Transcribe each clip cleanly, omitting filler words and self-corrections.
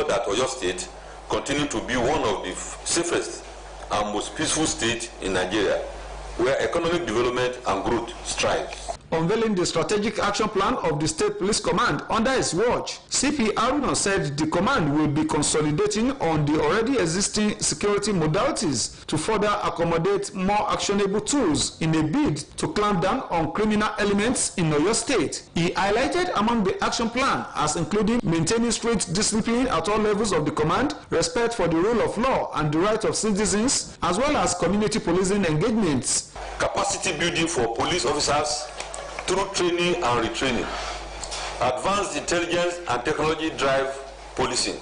that Oyo State continue to be one of the safest and most peaceful states in Nigeria, where economic development and growth strive. Unveiling the strategic action plan of the State Police Command under his watch, CP Haruna said the command will be consolidating on the already existing security modalities to further accommodate more actionable tools in a bid to clamp down on criminal elements in Oyo State. He highlighted among the action plan as including maintaining strict discipline at all levels of the command, respect for the rule of law and the rights of citizens, as well as community policing engagements. Capacity building for police officers through training and retraining, advanced intelligence and technology drive policing,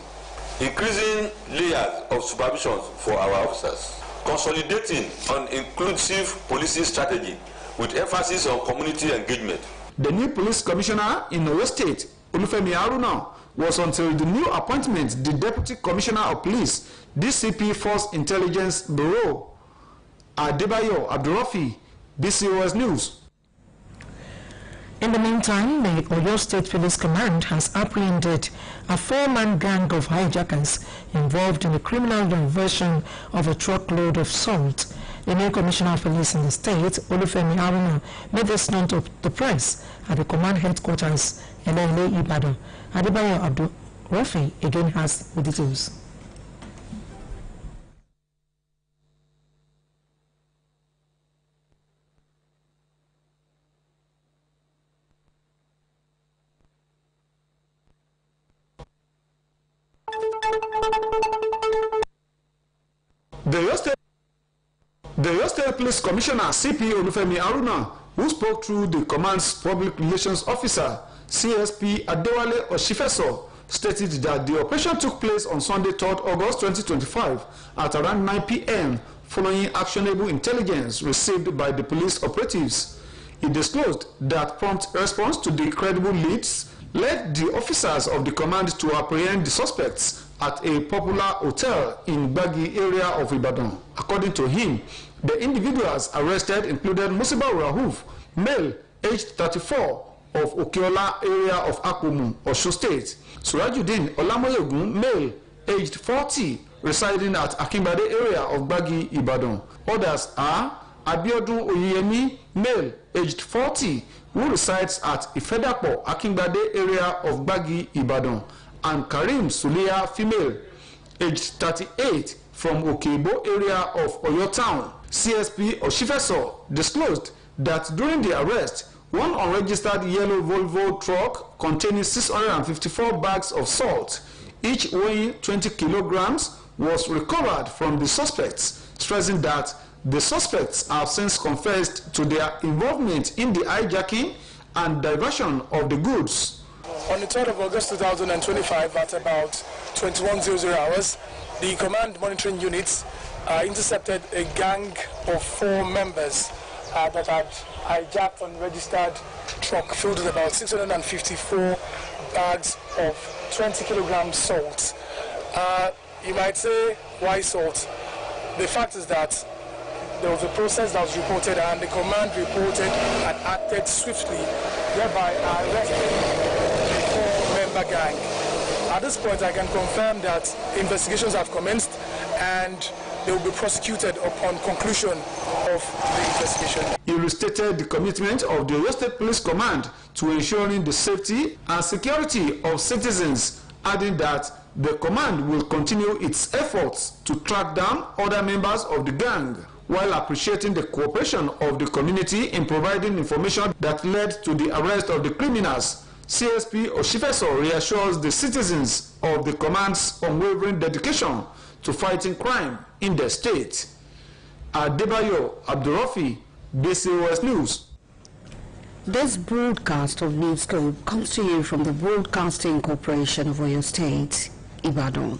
increasing layers of supervision for our officers, consolidating on inclusive policing strategy with emphasis on community engagement. The new police commissioner in Oyo State, Oluyole Haruna, was until the new appointment the Deputy Commissioner of Police, DCP Force Intelligence Bureau, Adebayo Abdurrafi, BCOS News. In the meantime, the Oyo State Police Command has apprehended a 4-man gang of hijackers involved in the criminal diversion of a truckload of salt. The new Commissioner of Police in the state, Oluyole Haruna, made this known to the press at the command headquarters in Oluyole, Ibadan. Adebayo Abdurrafi again has the details. The Oyo State Police Commissioner, CP Oluyole Haruna, who spoke through the command's public relations officer, CSP Adewale Oshifeso, stated that the operation took place on Sunday, 3rd August 2025 at around 9 p.m. following actionable intelligence received by the police operatives. He disclosed that prompt response to the credible leads led the officers of the command to apprehend the suspects at a popular hotel in Gbagi area of Ibadan. According to him, the individuals arrested included Musiba Rahuf, male, aged 34, of Okiola area of Akpomu, Osun State; Surajuddin Olamoyegun, male, aged 40, residing at Akinbade area of Gbagi, Ibadan. Others are Abiodun Oyeyemi, male, aged 40, who resides at Ifedapo, Akinbade area of Gbagi, Ibadan, and Karim Sulia, female, aged 38, from Okebo area of Oyo Town. CSP Oshifeso disclosed that during the arrest, one unregistered yellow Volvo truck containing 654 bags of salt, each weighing 20 kilograms, was recovered from the suspects, stressing that the suspects have since confessed to their involvement in the hijacking and diversion of the goods. On the 3rd of August 2025 at about 21:00 hours, the command monitoring units intercepted a gang of 4 members that had hijacked an unregistered truck filled with about 654 bags of 20 kilograms salt. You might say, why salt? The fact is that there was a process that was reported and the command reported and acted swiftly, thereby arresting the 4-member gang. At this point, I can confirm that investigations have commenced and they will be prosecuted upon conclusion of the investigation. He restated the commitment of the Oyo State Police Command to ensuring the safety and security of citizens, adding that the command will continue its efforts to track down other members of the gang, while appreciating the cooperation of the community in providing information that led to the arrest of the criminals. CSP Oshifeso reassures the citizens of the command's unwavering dedication to fighting crime in the state. Adebayo Abdurrafi, BCOS News. This broadcast of Newscope comes to you from the Broadcasting Corporation of Oyo State, Ibadan.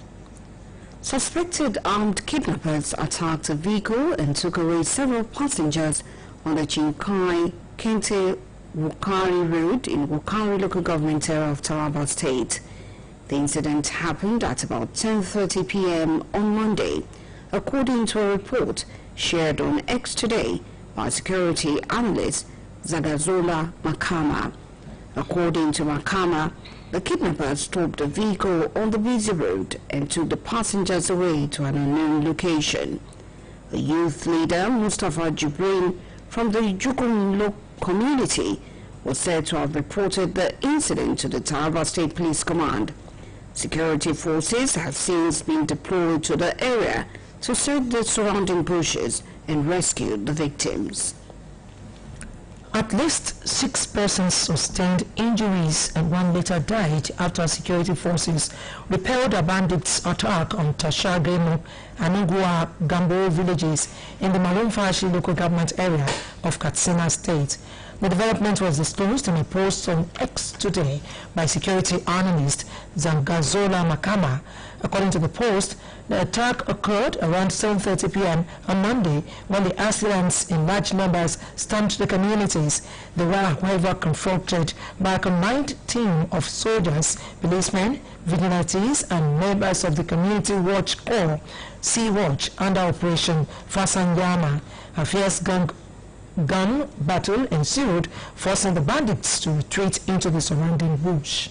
Suspected armed kidnappers attacked a vehicle and took away several passengers on the Chinkai Kente Wukari Road in Wukari local government area of Taraba State. The incident happened at about 10:30 p.m. on Monday, according to a report shared on X today by security analyst Zagazola Makama. According to Makama, The kidnappers stopped the vehicle on the busy road and took the passengers away to an unknown location. The youth leader, Mustafa Jibrin, from the Jukum community, was said to have reported the incident to the Taraba State Police Command. Security forces have since been deployed to the area to search the surrounding bushes and rescue the victims. At least 6 persons sustained injuries and 1 later died after security forces repelled a bandits' attack on Tashagemo and Ngua Gambo villages in the Malumfashi local government area of Katsina State. The development was disclosed in a post on X today by security analyst Zangazola Makama. According to the post, the attack occurred around 7:30 p.m. on Monday when the assailants in large numbers stormed the communities. They were, however, confronted by a combined team of soldiers, policemen, vigilantes, and members of the Community Watch Corps, Sea Watch, under Operation Fasanyama. A fierce gun battle ensued, forcing the bandits to retreat into the surrounding bush.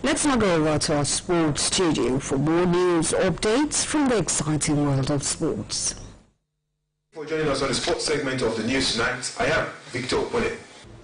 Let's now go over to our sports studio for more news updates from the exciting world of sports. For joining us on the sports segment of the news tonight, I am Victor Opole.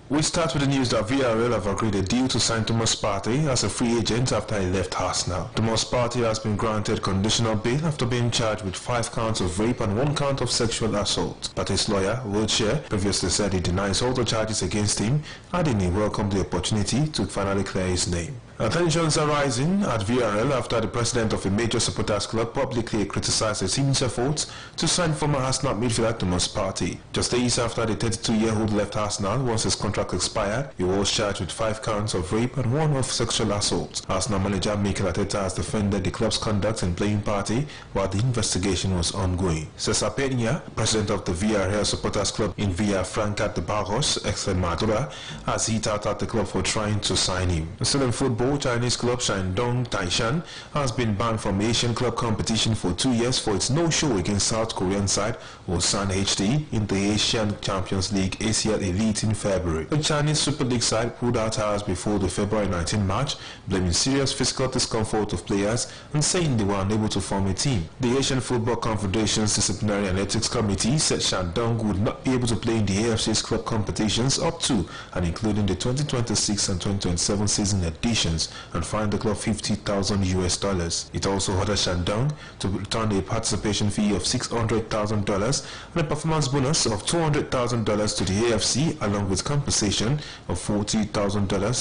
We start with the news that VRL have agreed a deal to sign Thomas Partey as a free agent after he left Arsenal. Thomas Partey has been granted conditional bail after being charged with 5 counts of rape and 1 count of sexual assault. Partey's lawyer, Wiltshire, previously said he denies all the charges against him, adding he welcomed the opportunity to finally clear his name. Tensions are rising at VRL after the president of a major supporters club publicly criticized the team's efforts to sign former Arsenal midfielder Thomas Partey. Just days after the 32-year-old left Arsenal, once his contract expired, he was charged with 5 counts of rape and 1 of sexual assault. Arsenal manager Mikel Arteta has defended the club's conduct in playing Partey while the investigation was ongoing. Cesar Peña, president of the VRL supporters club in Villafranca de Barros, Extremadura, has hit out at the club for trying to sign him. Still in football, Chinese club Shandong Taishan has been banned from Asian club competition for 2 years for its no-show against South Korean side Ulsan HD in the Asian Champions League ACL Elite in February. The Chinese Super League side pulled out hours before the February 19 match, blaming serious physical discomfort of players and saying they were unable to form a team. The Asian Football Confederation's Disciplinary and Ethics Committee said Shandong would not be able to play in the AFC's club competitions up to and including the 2026 and 2027 season editions and fined the club $50,000. It also ordered Shandong to return a participation fee of $600,000 and a performance bonus of $200,000 to the AFC, along with compensation of $40,000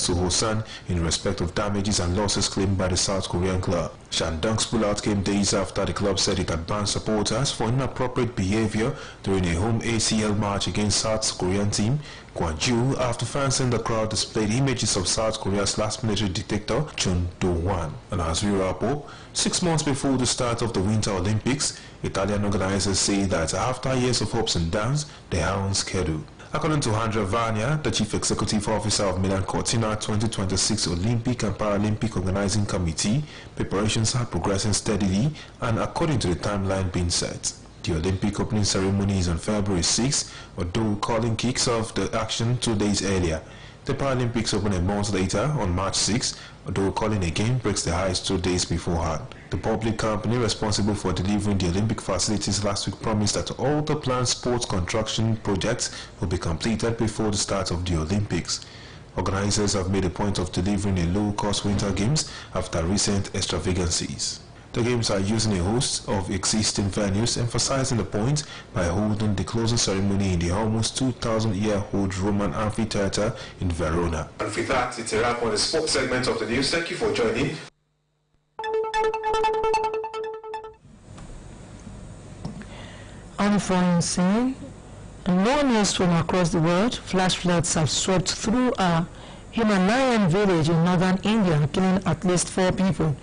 to Ulsan in respect of damages and losses claimed by the South Korean club. Shandong's pullout came days after the club said it had banned supporters for inappropriate behavior during a home ACL match against South Korean team Gwangju after fans in the crowd displayed images of South Korea's last military dictator Chun Do-hwan. And as we wrap up, 6 months before the start of the Winter Olympics, Italian organizers say that after years of ups and downs, they are on schedule. According to Andrea Vania, the Chief Executive Officer of Milan Cortina 2026 Olympic and Paralympic Organizing Committee, preparations are progressing steadily and according to the timeline being set. The Olympic opening ceremony is on February 6, although calling kicks off the action 2 days earlier. The Paralympics open a month later on March 6, although calling again breaks the ice 2 days beforehand. The public company responsible for delivering the Olympic facilities last week promised that all the planned sports construction projects will be completed before the start of the Olympics. Organizers have made a point of delivering a low-cost Winter Games after recent extravagancies. The Games are using a host of existing venues, emphasizing the point by holding the closing ceremony in the almost 2,000-year-old Roman amphitheater in Verona. And with that, it's a wrap on the sports segment of the news. Thank you for joining. On the foreign scene, in more news from across the world, flash floods have swept through a Himalayan village in northern India, killing at least 4 people.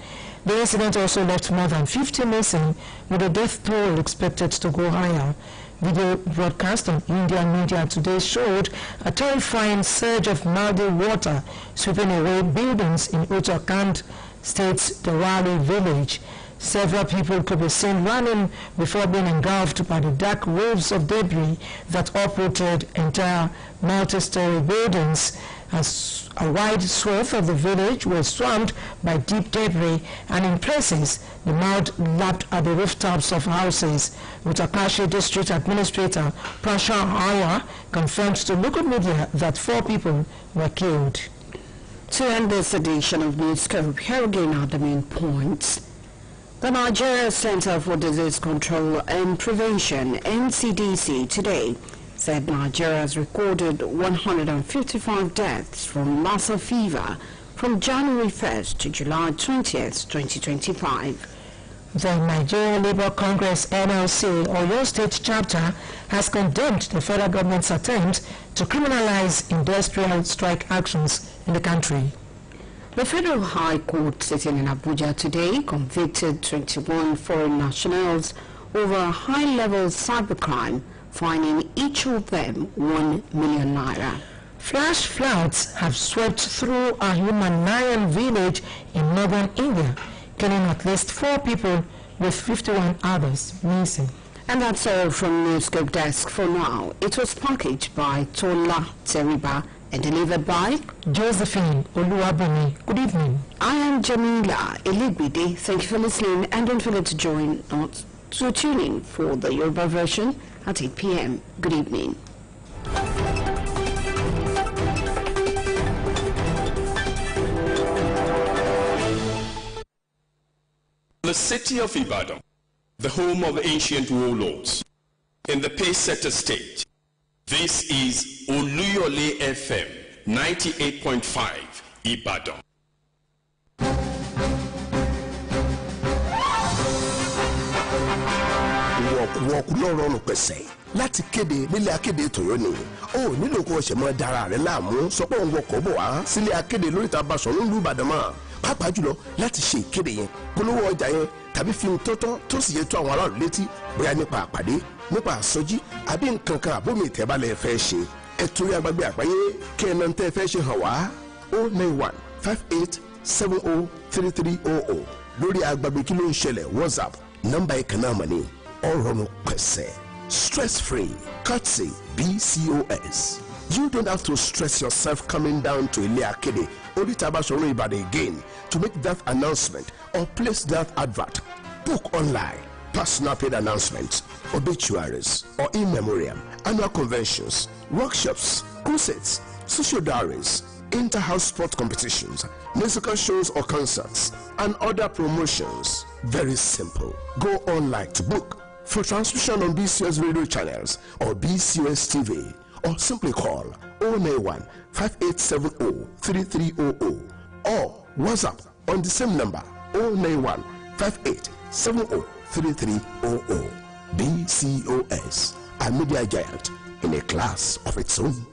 The incident also left more than 50 missing, with the death toll expected to go higher. Video broadcast on Indian media today showed a terrifying surge of muddy water sweeping away buildings in Uttarakhand State's Dewali village. Several people could be seen running before being engulfed by the dark waves of debris that uprooted entire multi-story buildings As a wide swath of the village was swamped by deep debris, and in places the mud lapped at the rooftops of houses. Utakashi District Administrator Prasha Awa confirmed to local media that 4 people were killed. To end this edition of Newscope, here again are the main points. The Nigeria Center for Disease Control and Prevention, NCDC, today said Nigeria has recorded 155 deaths from Lassa fever from January 1st to July 20th, 2025. The Nigeria Labour Congress NLC Oyo State chapter has condemned the federal government's attempt to criminalize industrial strike actions in the country. The Federal High Court sitting in Abuja today convicted 21 foreign nationals over a high-level cybercrime, fining each of them 1 million naira. Flash floods have swept through a Humanayan village in northern India, killing at least 4 people with 51 others missing. And that's all from Newscope Desk for now. It was packaged by Tola Teriba and delivered by Josephine Oluwabumi. Good evening. I am Jamila Eligbide. Thank you for listening, and don't forget to tune in for the Yoruba version at 8 p.m. Good evening. The city of Ibadan, the home of ancient warlords, in the Pacesetter state, this is Oluyole FM 98.5 Ibadan. Wọ́ọ̀kù lọ́rọ̀ ọ̀nà pẹ̀sẹ̀ láti kéde nílé akéde tòyó ni ó nílò kó o ṣe mọ́ dára rẹ̀ láàmú sọ pé òun wọkọ̀ bọ̀ wá sílé akéde lóríta Basọ̀run nílùú Ìbàdàn mọ́ pàápàá jùlọ láti ṣe ìkéde yẹn polówó ọjà yẹn tàbí fi tọ́tọ́ tó sì yẹ tó àwọn aráàlú létí bóyá nípa àpàdé nípa àsọjí àbí nǹkan kan àbómi ìtẹ́bálẹ̀ fẹ́ ṣe ẹ torí agbágbé àgbáyé kí ẹ náà tẹ́ fẹ́ ṣe hàn wá 09158703300 lórí agbágbé kí ló ń ṣẹlẹ̀ WhatsApp nọ́mbà ìkànnà àmọ́ ni ọ̀rọ̀ pẹ̀sẹ̀ stress-free courtesy BCOS. You don't have to stress yourself coming down to Ile Akede Orita Basọ̀run Ibadan again to make that announcement or place that advert. Book online, personal paid announcements, obituaries or in memoriam, annual conventions, workshops, crusades, social diaries, inter-house sport competitions, musical shows or concerts, and other promotions. Very simple. Go online to book for transmission on BCS radio channels or BCS TV, or simply call 091 5870 3300 or WhatsApp on the same number 091 5870 3300. BCOS, a media giant in a class of its own.